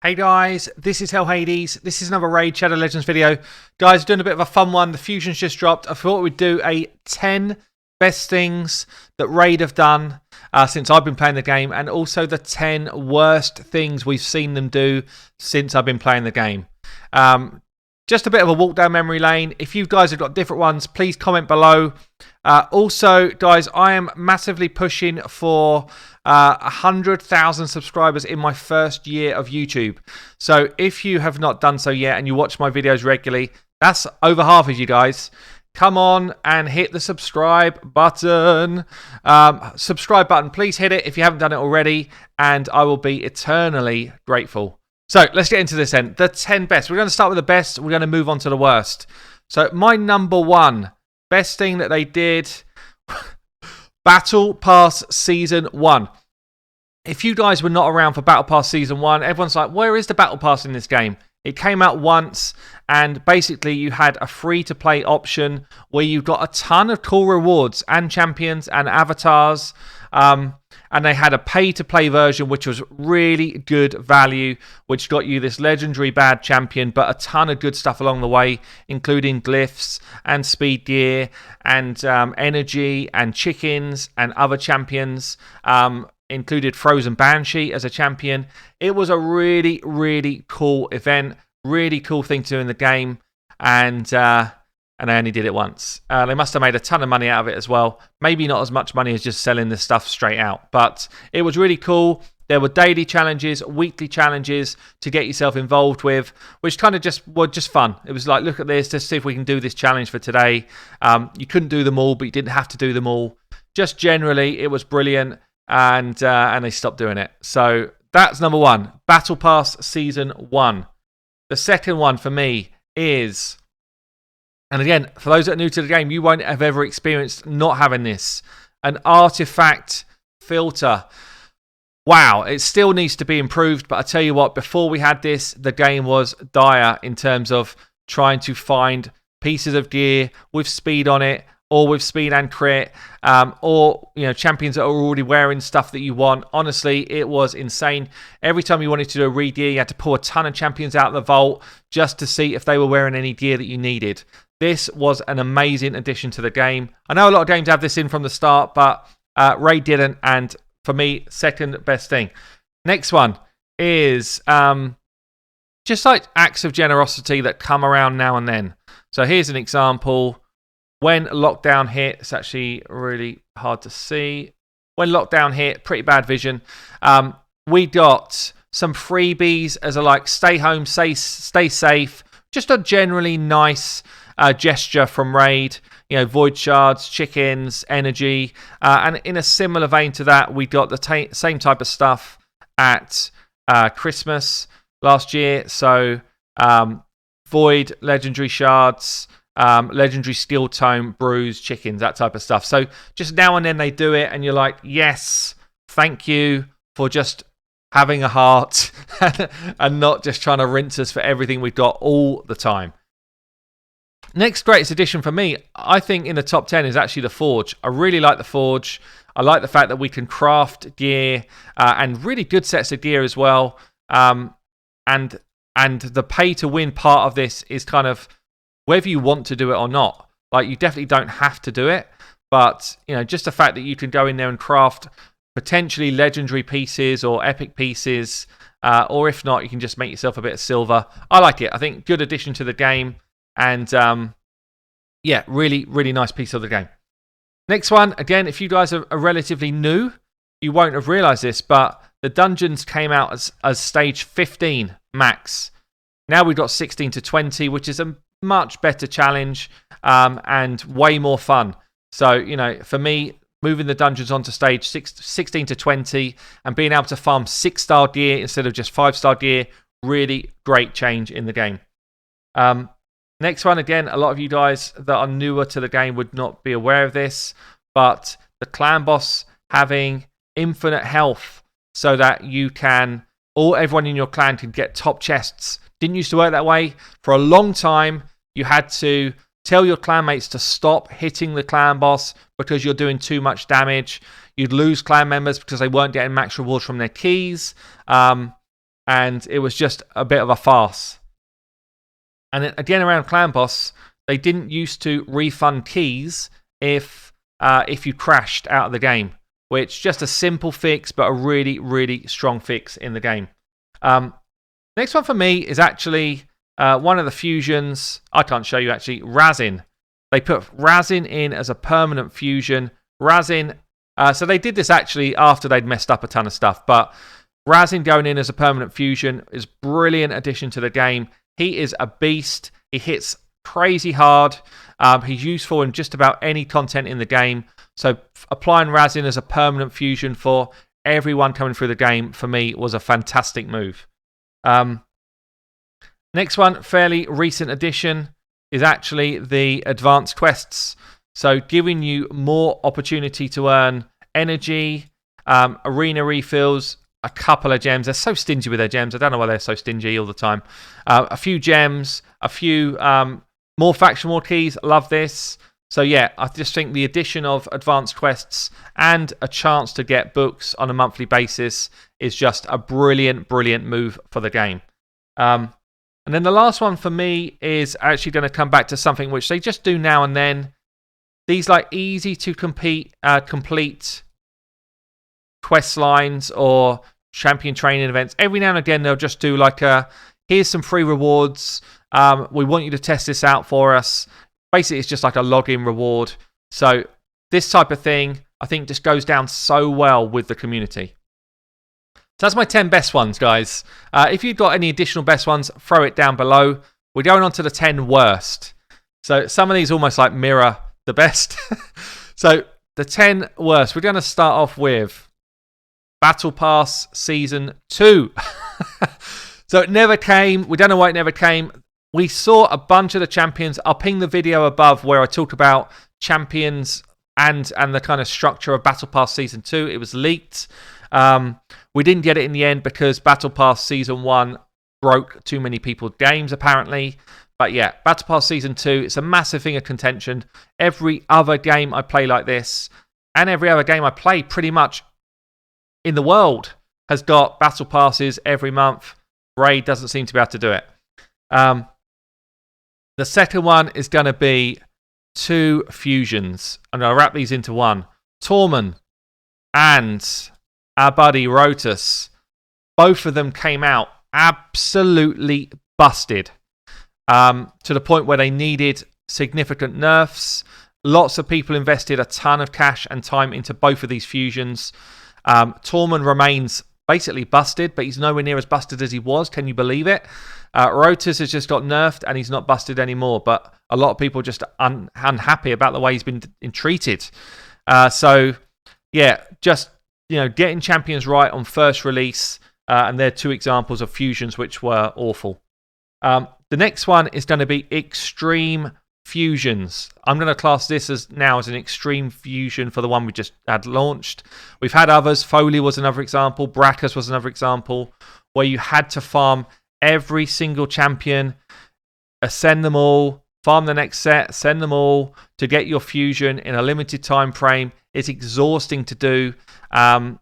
Hey guys, this is Hell Hades. This is another Raid Shadow Legends video. Guys, doing a bit of a fun one. The Fusion's just dropped. I thought we'd do a 10 best things that Raid have done since I've been playing the game, and also the 10 worst things we've seen them do since I've been playing the game. Just a bit of a walk down memory lane. If you guys have got different ones, please comment below. Also, guys, I am massively pushing for 100,000 subscribers in my first year of YouTube. So if you have not done so yet and you watch my videos regularly, that's over half of you guys. Come on and hit the subscribe button. Subscribe button, please hit it if you haven't done it already, and I will be eternally grateful. So let's get into this then. The 10 best. We're going to start with the best. We're going to move on to the worst. So my number one best thing that they did, Battle Pass Season 1. If you guys were not around for Battle Pass Season 1, everyone's like, where is the Battle Pass in this game? It came out once, and basically you had a free-to-play option where you got a ton of cool rewards and champions and avatars. And they had a pay-to-play version, which was really good value, which got you this legendary bad champion, but a ton of good stuff along the way, including glyphs and speed gear and energy and chickens and other champions. Included Frozen Banshee as a champion. It was a really, really cool event. Really cool thing to do in the game. And they only did it once. They must have made a ton of money out of it as well. Maybe not as much money as just selling this stuff straight out. But it was really cool. There were daily challenges, weekly challenges to get yourself involved with, which kind of just were just fun. It was like, look at this, just see if we can do this challenge for today. You couldn't do them all, but you didn't have to do them all. Just generally, it was brilliant. And they stopped doing it. So that's number one. Battle Pass Season 1. The second one for me is... And again, for those that are new to the game, you won't have ever experienced not having this. An artifact filter. Wow, it still needs to be improved. But I tell you what, before we had this, the game was dire in terms of trying to find pieces of gear with speed on it, or with speed and crit, or champions that are already wearing stuff that you want. Honestly, it was insane. Every time you wanted to do a re-gear, you had to pull a ton of champions out of the vault just to see if they were wearing any gear that you needed. This was an amazing addition to the game. I know a lot of games have this in from the start, but Raid didn't, and for me, second best thing. Next one is just like acts of generosity that come around now and then. So here's an example. When lockdown hit, it's actually really hard to see. When lockdown hit, pretty bad vision. We got some freebies as a stay home, stay safe. Just a generally nice gesture from Raid. Void shards, chickens, energy. And in a similar vein to that, we got the same type of stuff at Christmas last year. So Void, legendary shards, legendary skill tome, bruise, chickens, that type of stuff. So just now and then they do it and you're like, yes, thank you for just having a heart and not just trying to rinse us for everything we've got all the time. Next greatest addition for me, I think in the top 10 is actually the Forge. I really like the Forge. I like the fact that we can craft gear and really good sets of gear as well. And the pay to win part of this is kind of whether you want to do it or not. You definitely don't have to do it, but just the fact that you can go in there and craft potentially legendary pieces or epic pieces, or if not, you can just make yourself a bit of silver. I like it. I think good addition to the game, and yeah, really, really nice piece of the game. Next one, again, if you guys are relatively new, you won't have realised this, but the dungeons came out as stage 15 max. Now we've got 16 to 20, which is a much better challenge and way more fun. So, for me, moving the dungeons onto stage 16 to 20 and being able to farm 6-star gear instead of just 5-star gear, really great change in the game. Next one, again, a lot of you guys that are newer to the game would not be aware of this, but the clan boss having infinite health so that everyone in your clan can get top chests. Didn't used to work that way. For a long time, you had to tell your clanmates to stop hitting the clan boss because you're doing too much damage. You'd lose clan members because they weren't getting max rewards from their keys. and it was just a bit of a farce. And then again, around Clan Boss, they didn't used to refund keys if you crashed out of the game, which just a simple fix, but a really, really strong fix in the game. Next one for me is actually one of the fusions. I can't show you actually. Razin. They put Razin in as a permanent fusion. Razin. So they did this actually after they'd messed up a ton of stuff, but Razin going in as a permanent fusion is a brilliant addition to the game. He is a beast. He hits crazy hard. He's useful in just about any content in the game. So applying Razin as a permanent fusion for everyone coming through the game, for me, was a fantastic move. Next one, fairly recent addition, is actually the advanced quests. So giving you more opportunity to earn energy, arena refills, a couple of gems. They're so stingy with their gems. I don't know why they're so stingy all the time. A few gems, a few more faction war keys. Love this. So yeah, I just think the addition of advanced quests and a chance to get books on a monthly basis is just a brilliant, brilliant move for the game. And then the last one for me is actually going to come back to something which they just do now and then. These like easy to complete quest lines or champion training events. Every now and again, they'll just do like here's some free rewards. We want you to test this out for us. Basically, it's just like a login reward. So this type of thing, I think, just goes down so well with the community. So that's my 10 best ones, guys. If you've got any additional best ones, throw it down below. We're going on to the 10 worst. So some of these almost like mirror the best. So the 10 worst. We're going to start off with Battle Pass Season 2. So it never came. We don't know why it never came. We saw a bunch of the champions. I'll ping the video above where I talk about champions and the kind of structure of Battle Pass Season 2. It was leaked. We didn't get it in the end because Battle Pass Season 1 broke too many people's games, apparently. But yeah, Battle Pass Season 2, it's a massive thing of contention. Every other game I play like this, and every other game I play pretty much in the world, has got Battle Passes every month. Raid doesn't seem to be able to do it. The second one is going to be 2 fusions. I'm going to wrap these into one. Tormund and our buddy Rotus. Both of them came out absolutely busted. To the point where they needed significant nerfs. Lots of people invested a ton of cash and time into both of these fusions. Tormund remains basically busted, but he's nowhere near as busted as he was. Can you believe it? Rotus has just got nerfed and he's not busted anymore, but a lot of people just unhappy about the way he's been treated. So yeah, just getting champions right on first release, and they're 2 examples of fusions which were awful. The next one is going to be Extreme Fusions. I'm going to class this as an Extreme Fusion for the one we just had launched. We've had others. Foley was another example. Brackus was another example, where you had to farm every single champion, ascend them all, farm the next set, send them all to get your fusion in a limited time frame. It's exhausting to do, and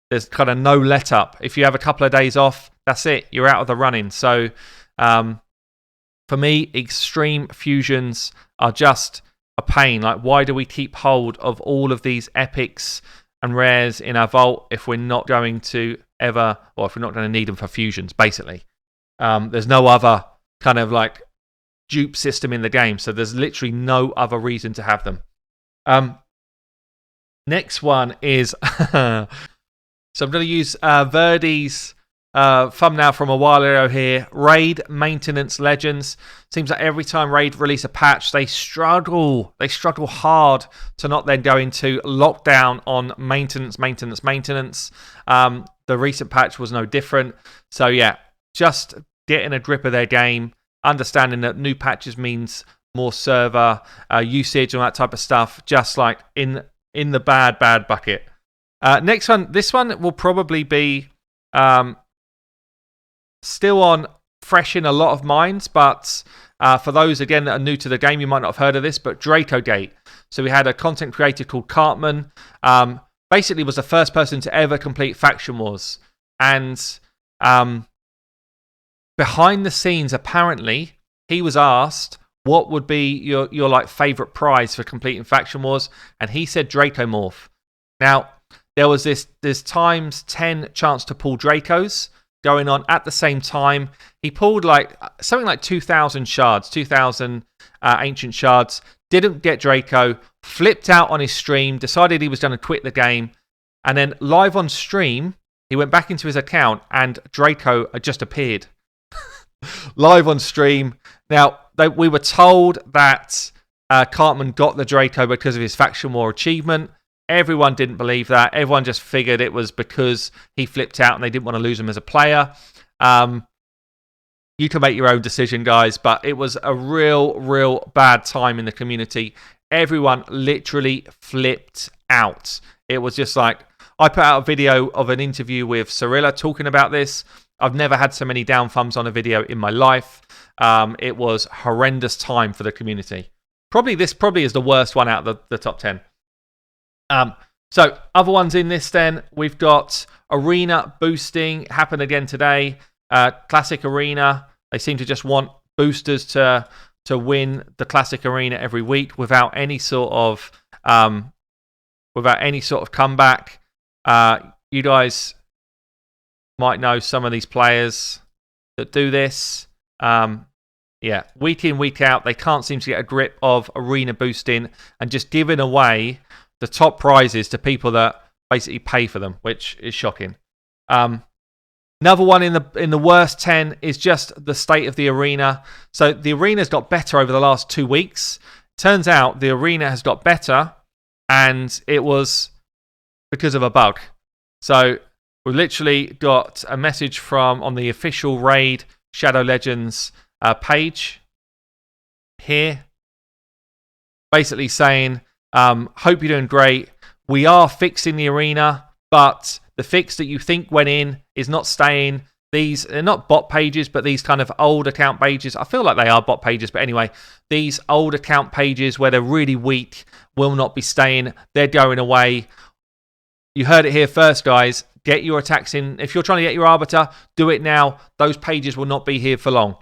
there's kind of no let up. If you have a couple of days off, that's it. You're out of the running. So for me, Extreme Fusions are just a pain. Like, why do we keep hold of all of these epics and rares in our vault if we're not going to ever, or if we're not going to need them for fusions, basically? There's no other kind of like dupe system in the game, so there's literally no other reason to have them. Next one is so I'm going to use Verdi's thumbnail from a while ago here. Raid Maintenance Legends. Seems like every time Raid release a patch, they struggle hard to not then go into lockdown on maintenance. The recent patch was no different. So yeah, just getting a grip of their game, understanding that new patches means more server usage and that type of stuff, just like in the bad bucket. Next one, this one will probably be still on fresh in a lot of minds, but for those again that are new to the game, you might not have heard of this, but Dracogate. So we had a content creator called Cartman, basically was the first person to ever complete Faction Wars, and Behind the scenes, apparently, he was asked what would be your like favorite prize for completing Faction Wars, and he said Dracomorph. Now, there was this times 10 chance to pull Dracos going on at the same time. He pulled like something like 2,000 shards, 2,000 ancient shards. Didn't get Draco, flipped out on his stream, decided he was going to quit the game, and then live on stream, he went back into his account and Draco had just appeared. Live on stream. Now, we were told that Cartman got the Draco because of his Faction War achievement. Everyone didn't believe that. Everyone just figured it was because he flipped out and they didn't want to lose him as a player. You can make your own decision, guys, but it was a real bad time in the community. Everyone literally flipped out. It was just like, I put out a video of an interview with Cirilla talking about this. I've never had so many down thumbs on a video in my life. It was horrendous time for the community. This probably is the worst one out of the top 10. So other ones in this then, we've got arena boosting happen again today. Classic arena, they seem to just want boosters to win the classic arena every week without any sort of comeback. You guys might know some of these players that do this. Yeah, week in, week out, they can't seem to get a grip of arena boosting and just giving away the top prizes to people that basically pay for them, which is shocking. Another one in the worst 10 is just the state of the arena. So the arena's got better over the last 2 weeks. Turns out the arena has got better, and it was because of a bug. So we literally got a message on the official Raid Shadow Legends page here, basically saying, hope you're doing great. We are fixing the arena, but the fix that you think went in is not staying. These are not bot pages, but these kind of old account pages. I feel like they are bot pages, but anyway, these old account pages where they're really weak will not be staying. They're going away. You heard it here first, guys. Get your attacks in. If you're trying to get your Arbiter, do it now. Those pages will not be here for long.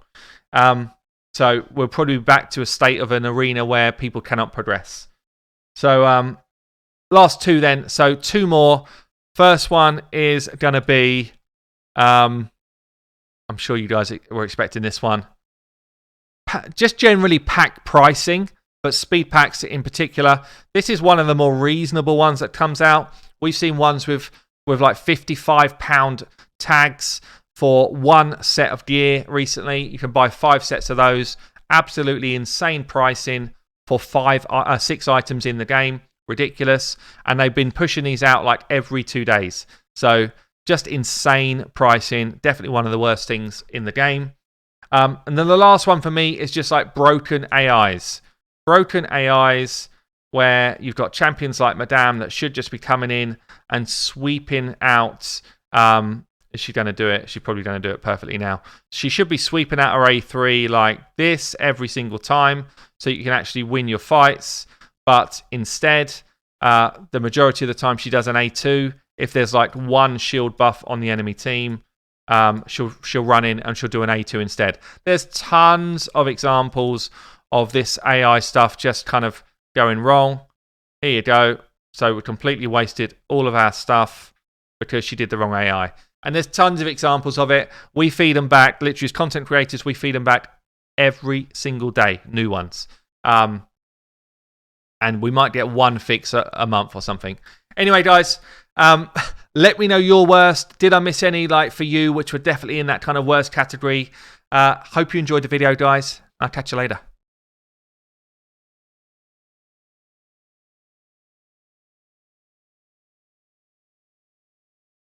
So we'll probably be back to a state of an arena where people cannot progress. So last two then. So two more. First one is going to be, I'm sure you guys were expecting this one. Just generally pack pricing, but speed packs in particular. This is one of the more reasonable ones that comes out. We've seen ones with like £55 tags for one set of gear recently. You can buy 5 sets of those. Absolutely insane pricing for 6 items in the game. Ridiculous. And they've been pushing these out like every 2 days. So just insane pricing. Definitely one of the worst things in the game. And then the last one for me is just like broken AIs. Broken AIs where you've got champions like Madame that should just be coming in and sweeping out. Is she going to do it? She's probably going to do it perfectly now. She should be sweeping out her A3 like this every single time so you can actually win your fights. But instead, the majority of the time she does an A2. If there's like one shield buff on the enemy team, she'll run in and she'll do an A2 instead. There's tons of examples of this AI stuff just kind of going wrong. Here you go. So we completely wasted all of our stuff because she did the wrong AI. And there's tons of examples of it. We feed them back. Literally, as content creators, we feed them back every single day, new ones. And we might get one fix a month or something. Anyway, guys, let me know your worst. Did I miss any for you, which were definitely in that kind of worst category? Hope you enjoyed the video, guys. I'll catch you later.